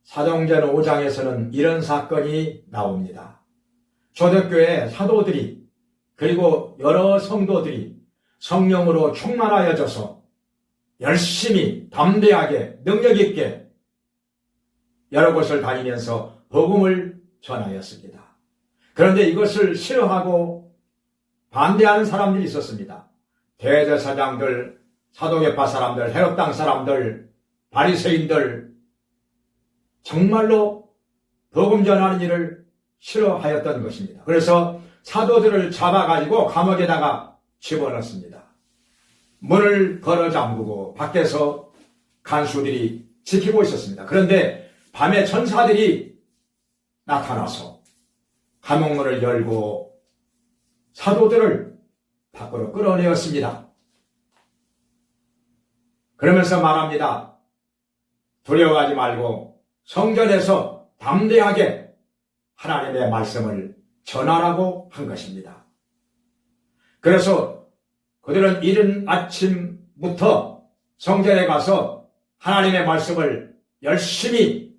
사도행전 5장에서는 이런 사건이 나옵니다. 초대교회 사도들이 그리고 여러 성도들이 성령으로 충만하여져서 열심히 담대하게 능력 있게 여러 곳을 다니면서 복음을 전하였습니다. 그런데 이것을 싫어하고 반대하는 사람들이 있었습니다. 대제사장들, 사도계파 사람들, 헤롯 땅 사람들, 바리새인들, 정말로 복음 전하는 일을 싫어하였던 것입니다. 그래서 사도들을 잡아가지고 감옥에다가 집어넣습니다. 문을 걸어 잠그고 밖에서 간수들이 지키고 있었습니다. 그런데 밤에 천사들이 나타나서 감옥문을 열고 사도들을 밖으로 끌어내었습니다. 그러면서 말합니다. 두려워하지 말고 성전에서 담대하게 하나님의 말씀을 전하라고 한 것입니다. 그래서 그들은 이른 아침부터 성전에 가서 하나님의 말씀을 열심히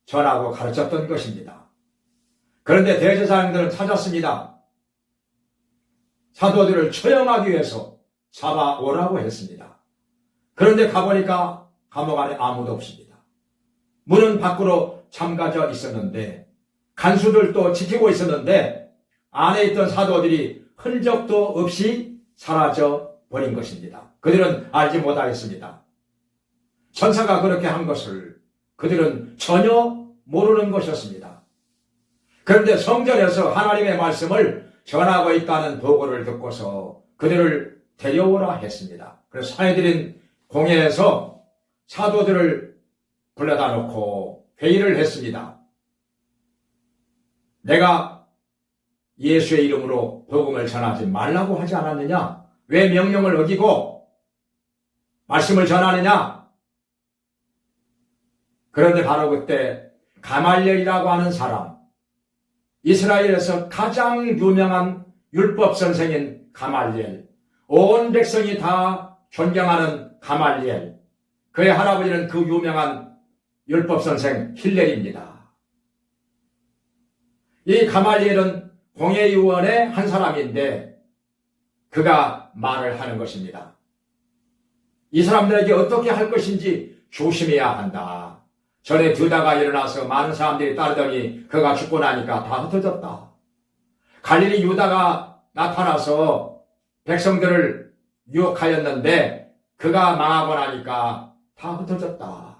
전하고 가르쳤던 것입니다. 그런데 대제사장들은 찾았습니다. 사도들을 처형하기 위해서 잡아오라고 했습니다. 그런데 가보니까 감옥 안에 아무도 없습니다. 문은 밖으로 잠가져 있었는데 간수들도 지키고 있었는데 안에 있던 사도들이 흔적도 없이 사라져 버린 것입니다. 그들은 알지 못하였습니다. 천사가 그렇게 한 것을 그들은 전혀 모르는 것이었습니다. 그런데 성전에서 하나님의 말씀을 전하고 있다는 보고를 듣고서 그들을 데려오라 했습니다. 그래서 사내들인 공회에서 사도들을 불러다 놓고 회의를 했습니다. 내가 예수의 이름으로 복음을 전하지 말라고 하지 않았느냐? 왜 명령을 어기고 말씀을 전하느냐? 그런데 바로 그때 가말리엘이라고 하는 사람, 이스라엘에서 가장 유명한 율법 선생인 가말리엘, 온 백성이 다 존경하는 가말리엘, 그의 할아버지는 그 유명한 율법 선생 힐렐입니다. 이 가말리엘은 공회의원의 한 사람인데 그가 말을 하는 것입니다. 이 사람들에게 어떻게 할 것인지 조심해야 한다. 전에 드다가 일어나서 많은 사람들이 따르더니 그가 죽고 나니까 다 흩어졌다. 갈릴리 유다가 나타나서 백성들을 유혹하였는데 그가 망하고 나니까 다 흩어졌다.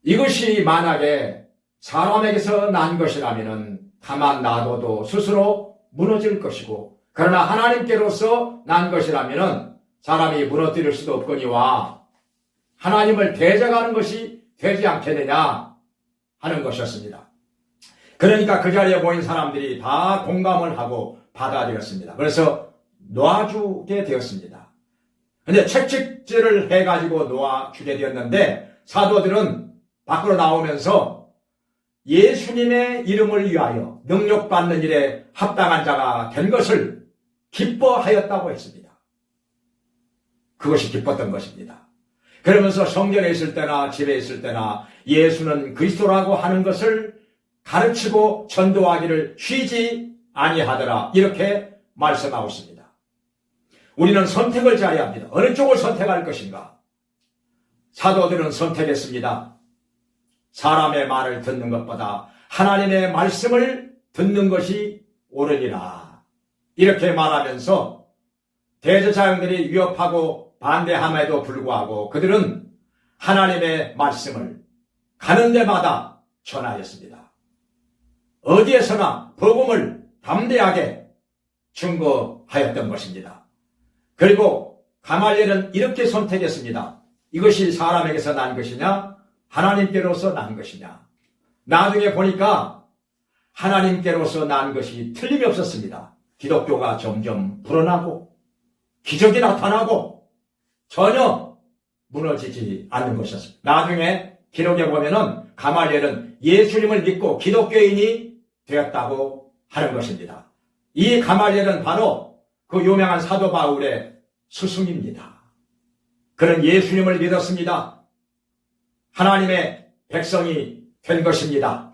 이것이 만약에 사람에게서 난 것이라면 가만 놔둬도 스스로 무너질 것이고, 그러나 하나님께로서 난 것이라면 사람이 무너뜨릴 수도 없거니와 하나님을 대적하는 것이 되지 않겠느냐 하는 것이었습니다. 그러니까 그 자리에 모인 사람들이 다 공감을 하고 받아들였습니다. 그래서 놓아주게 되었습니다. 근데 채찍질을 해가지고 놓아주게 되었는데 사도들은 밖으로 나오면서 예수님의 이름을 위하여 능력받는 일에 합당한 자가 된 것을 기뻐하였다고 했습니다. 그것이 기뻤던 것입니다. 그러면서 성전에 있을 때나 집에 있을 때나 예수는 그리스도라고 하는 것을 가르치고 전도하기를 쉬지 아니하더라, 이렇게 말씀하고 있습니다. 우리는 선택을 잘해야 합니다. 어느 쪽을 선택할 것인가? 사도들은 선택했습니다. 사람의 말을 듣는 것보다 하나님의 말씀을 듣는 것이 옳으니라, 이렇게 말하면서 대제사장들이 위협하고 반대함에도 불구하고 그들은 하나님의 말씀을 가는 데마다 전하였습니다. 어디에서나 복음을 담대하게 증거하였던 것입니다. 그리고 가말리엘은 이렇게 선택했습니다. 이것이 사람에게서 난 것이냐, 하나님께로서 난 것이냐. 나중에 보니까 하나님께로서 난 것이 틀림이 없었습니다. 기독교가 점점 불어나고 기적이 나타나고 전혀 무너지지 않는 것이었습니다. 나중에 기록에 보면은 가말리엘은 예수님을 믿고 기독교인이 되었다고 하는 것입니다. 이 가말리엘은 바로 그 유명한 사도 바울의 스승입니다. 그는 예수님을 믿었습니다. 하나님의 백성이 된 것입니다.